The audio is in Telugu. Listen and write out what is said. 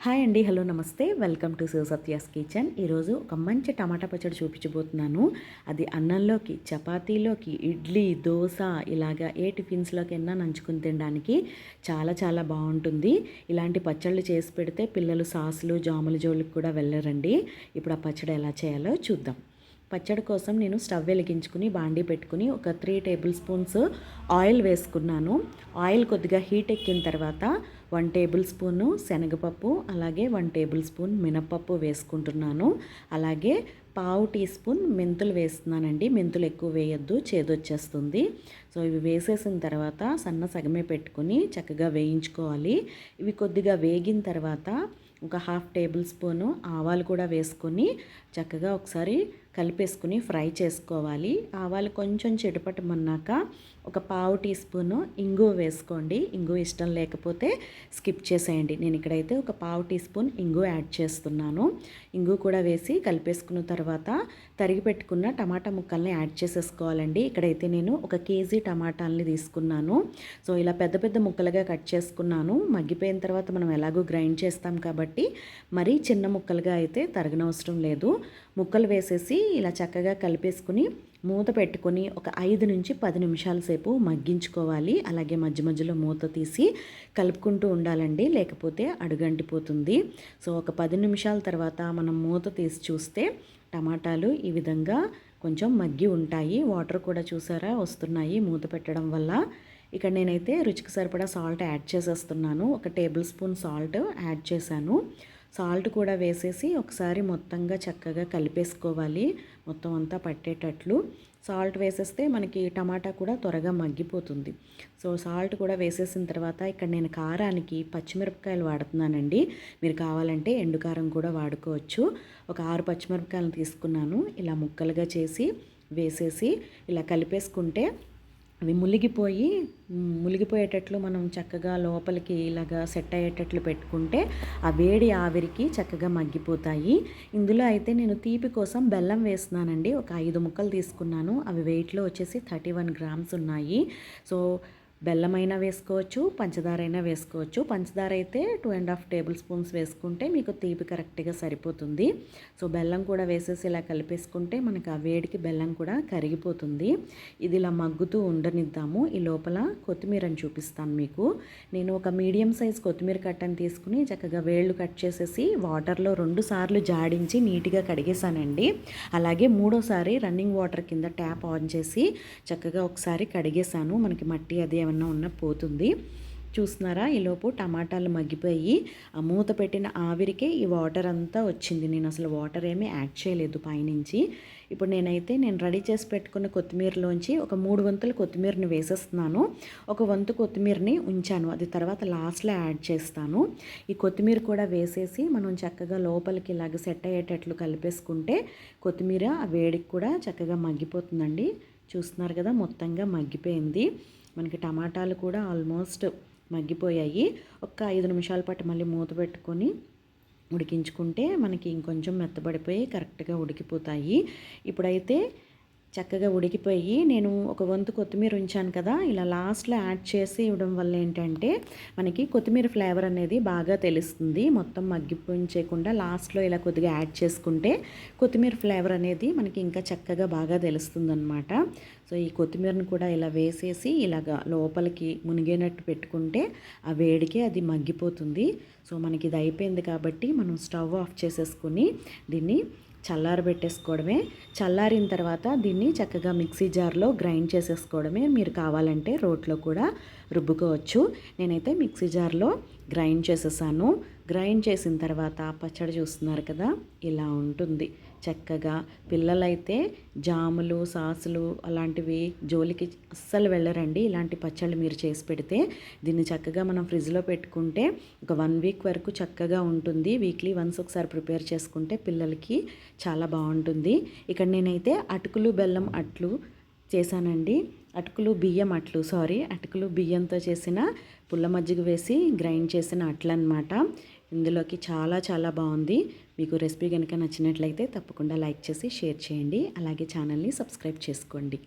హాయ్ అండి, హలో నమస్తే, welcome to Shiva Satya's kitchen. ఈరోజు ఒక మంచి టమాటా పచ్చడి చూపించబోతున్నాను. అది అన్నంలోకి, చపాతీలోకి, ఇడ్లీ, దోశ ఇలాగా ఏ టిఫిన్స్లోకైనా నంచుకుని తినడానికి చాలా చాలా బాగుంటుంది. ఇలాంటి పచ్చళ్ళు చేసి పెడితే పిల్లలు సాసులు జాముల జోలికి కూడా వెళ్ళరండి. ఇప్పుడు ఆ పచ్చడి ఎలా చేయాలో చూద్దాం. పచ్చడి కోసం నేను స్టవ్ వెలిగించుకుని బాండీ పెట్టుకుని ఒక 3 టేబుల్ స్పూన్స్ ఆయిల్ వేసుకున్నాను. ఆయిల్ కొద్దిగా హీట్ ఎక్కిన తర్వాత 1 టేబుల్ స్పూను శనగపప్పు, అలాగే 1 టేబుల్ స్పూన్ మినపప్పు వేసుకుంటున్నాను. అలాగే 1/2 టీ స్పూన్ మెంతులు వేస్తున్నానండి. మెంతులు ఎక్కువ వేయొద్దు, చేదొచ్చేస్తుంది. సో ఇవి వేసేసిన తర్వాత సగమే పెట్టుకుని చక్కగా వేయించుకోవాలి. ఇవి కొద్దిగా వేగిన తర్వాత ఒక 1/2 టేబుల్ స్పూను ఆవాలు కూడా వేసుకొని చక్కగా ఒకసారి కలిపేసుకుని ఫ్రై చేసుకోవాలి. ఆవాలు కొంచెం చిటపటమన్నాక ఒక 1/2 టీ స్పూను ఇంగువ వేసుకోండి. ఇంగువ ఇష్టం లేకపోతే స్కిప్ చేసేయండి. నేను ఇక్కడైతే ఒక 1/2 టీ స్పూన్ ఇంగువ యాడ్ చేస్తున్నాను. ఇంగువ కూడా వేసి కలిపేసుకున్న తర్వాత తరిగి పెట్టుకున్న టమాటా ముక్కల్ని యాడ్ చేసేసుకోవాలండి. ఇక్కడైతే నేను 1 కేజీ టమాటాలని తీసుకున్నాను. సో ఇలా పెద్ద పెద్ద ముక్కలుగా కట్ చేసుకున్నాను. మగ్గిపోయిన తర్వాత మనం ఎలాగో గ్రైండ్ చేస్తాం కాబట్టి మరీ చిన్న ముక్కలుగా అయితే తరగనవసరం లేదు. ముక్కలు వేసేసి ఇలా చక్కగా కలిపేసుకుని మూత పెట్టుకొని ఒక 5 నుంచి 10 నిమిషాల సేపు మగ్గించుకోవాలి. అలాగే మధ్య మధ్యలో మూత తీసి కలుపుకుంటూ ఉండాలండి, లేకపోతే అడుగంటిపోతుంది. సో ఒక 10 నిమిషాల తర్వాత మనం మూత తీసి చూస్తే టమాటాలు ఈ విధంగా కొంచెం మగ్గి ఉంటాయి. వాటర్ కూడా చూసారా వస్తున్నాయి మూత పెట్టడం వల్ల. ఇక్కడ నేనైతే రుచికి సరిపడా సాల్ట్ యాడ్ చేసేస్తున్నాను. 1 టేబుల్ స్పూన్ సాల్ట్ యాడ్ చేశాను. సాల్ట్ కూడా వేసేసి ఒకసారి మొత్తంగా చక్కగా కలిపేసుకోవాలి, మొత్తం అంతా పట్టేటట్లు. సాల్ట్ వేసేస్తే మనకి టమాటా కూడా త్వరగా మగ్గిపోతుంది. సో సాల్ట్ కూడా వేసేసిన తర్వాత ఇక్కడ నేను కారానికి పచ్చిమిరపకాయలు వాడుతున్నానండి. మీరు కావాలంటే ఎండు కారం కూడా వాడుకోవచ్చు. ఒక 6 పచ్చిమిరపకాయలను తీసుకున్నాను. ఇలా ముక్కలుగా చేసి వేసేసి ఇలా కలిపేసుకుంటే అవి మునిగిపోయేటట్లు మనం చక్కగా లోపలికి ఇలాగా సెట్ అయ్యేటట్లు పెట్టుకుంటే ఆ వేడి ఆవిరికి చక్కగా మగ్గిపోతాయి. ఇందులో అయితే నేను తీపి కోసం బెల్లం వేస్తున్నానండి. ఒక 5 ముక్కలు తీసుకున్నాను. అవి వెయిట్లో వచ్చేసి 31 గ్రామ్స్ ఉన్నాయి. సో బెల్లమైనా వేసుకోవచ్చు, పంచదార అయినా వేసుకోవచ్చు. పంచదార అయితే 2.5 టేబుల్ స్పూన్స్ వేసుకుంటే మీకు తీపి కరెక్ట్గా సరిపోతుంది. సో బెల్లం కూడా వేసేసి ఇలా కలిపేసుకుంటే మనకు ఆ వేడికి బెల్లం కూడా కరిగిపోతుంది. ఇది ఇలా మగ్గుతూ ఉండనిద్దాము. ఈ లోపల కొత్తిమీరని చూపిస్తాను మీకు. నేను ఒక మీడియం సైజ్ కొత్తిమీర కట్టని తీసుకుని చక్కగా వేళ్ళు కట్ చేసేసి వాటర్లో 2 సార్లు జాడించి నీట్గా కడిగేసానండి. అలాగే 3వసారి రన్నింగ్ వాటర్ కింద ట్యాప్ ఆన్ చేసి చక్కగా ఒకసారి కడిగేసాను. మనకి మట్టి అది ఏమన్నా ఉన్నా పోతుంది. చూస్తున్నారా, ఈలోపు టమాటాలు మగ్గిపోయి ఆ మూత పెట్టిన ఆవిరికే ఈ వాటర్ అంతా వచ్చింది. నేను అసలు వాటర్ ఏమీ యాడ్ చేయలేదు పైనుంచి. ఇప్పుడు నేను రెడీ చేసి పెట్టుకున్న కొత్తిమీరలోంచి ఒక 3 వంతుల కొత్తిమీరని వేసేస్తున్నాను. 1 వంతు కొత్తిమీరని ఉంచాను, అది తర్వాత లాస్ట్లో యాడ్ చేస్తాను. ఈ కొత్తిమీర కూడా వేసేసి మనం చక్కగా లోపలికి ఇలాగ సెట్ అయ్యేటట్లు కలిపేసుకుంటే కొత్తిమీర ఆ వేడికి కూడా చక్కగా మగ్గిపోతుందండి. చూస్తున్నారు కదా, మొత్తంగా మగ్గిపోయింది. మనకి టమాటాలు కూడా ఆల్మోస్ట్ మగ్గిపోయాయి. ఒక 5 నిమిషాల పాటు మళ్ళీ మూత పెట్టుకొని ఉడికించుకుంటే మనకి ఇంకొంచెం మెత్తబడిపోయి కరెక్ట్గా ఉడికిపోతాయి. ఇప్పుడైతే చక్కగా ఉడికిపోయి నేను 1 వంతు కొత్తిమీర ఉంచాను కదా, ఇలా లాస్ట్లో యాడ్ చేసి ఇవ్వడం వల్ల ఏంటంటే మనకి కొత్తిమీర ఫ్లేవర్ అనేది బాగా తెలుస్తుంది. మొత్తం మగ్గిపోయించకుండా లాస్ట్లో ఇలా కొద్దిగా యాడ్ చేసుకుంటే కొత్తిమీర ఫ్లేవర్ అనేది మనకి ఇంకా చక్కగా బాగా తెలుస్తుందన్నమాట. సో ఈ కొత్తిమీరను కూడా ఇలా వేసేసి ఇలాగా లోపలికి మునిగేనట్టు పెట్టుకుంటే ఆ వేడికి అది మగ్గిపోతుంది. సో మనకి ఇది అయిపోయింది కాబట్టి మనం స్టవ్ ఆఫ్ చేసేసుకుని దీన్ని చల్లారబెట్టేసుకోవడమే. చల్లారిన తర్వాత దీన్ని చక్కగా మిక్సీ జార్లో గ్రైండ్ చేసేసుకోవడమే. మీరు కావాలంటే రోట్లో కూడా రుబ్బుకోవచ్చు. నేనైతే మిక్సీ జార్లో గ్రైండ్ చేసేసాను. గ్రైండ్ చేసిన తర్వాత పచ్చడి చూస్తున్నారు కదా, ఇలా ఉంటుంది చక్కగా. పిల్లలైతే జాములు సాసులు అలాంటివి జోలికి అస్సలు వెళ్ళరండి. ఇలాంటి పచ్చళ్ళు మీరు చేసి పెడితే దీన్ని చక్కగా మనం ఫ్రిడ్జ్లో పెట్టుకుంటే ఒక 1 వీక్ వరకు చక్కగా ఉంటుంది. వీక్లీ వన్స్ ఒకసారి ప్రిపేర్ చేసుకుంటే పిల్లలకి చాలా బాగుంటుంది. ఇక్కడ నేనైతే అటుకులు బెల్లం అట్లు చేశానండి. అటుకులు బియ్యంతో చేసిన పుల్ల మజ్జిగ వేసి గ్రైండ్ చేసిన అట్లు అన్నమాట. ఇందులోకి చాలా చాలా బాగుంది. మీకు రెసిపీ కనుక నచ్చినట్లయితే తప్పకుండా లైక్ చేసి షేర్ చేయండి. అలాగే ఛానల్ని సబ్స్క్రైబ్ చేసుకోండి.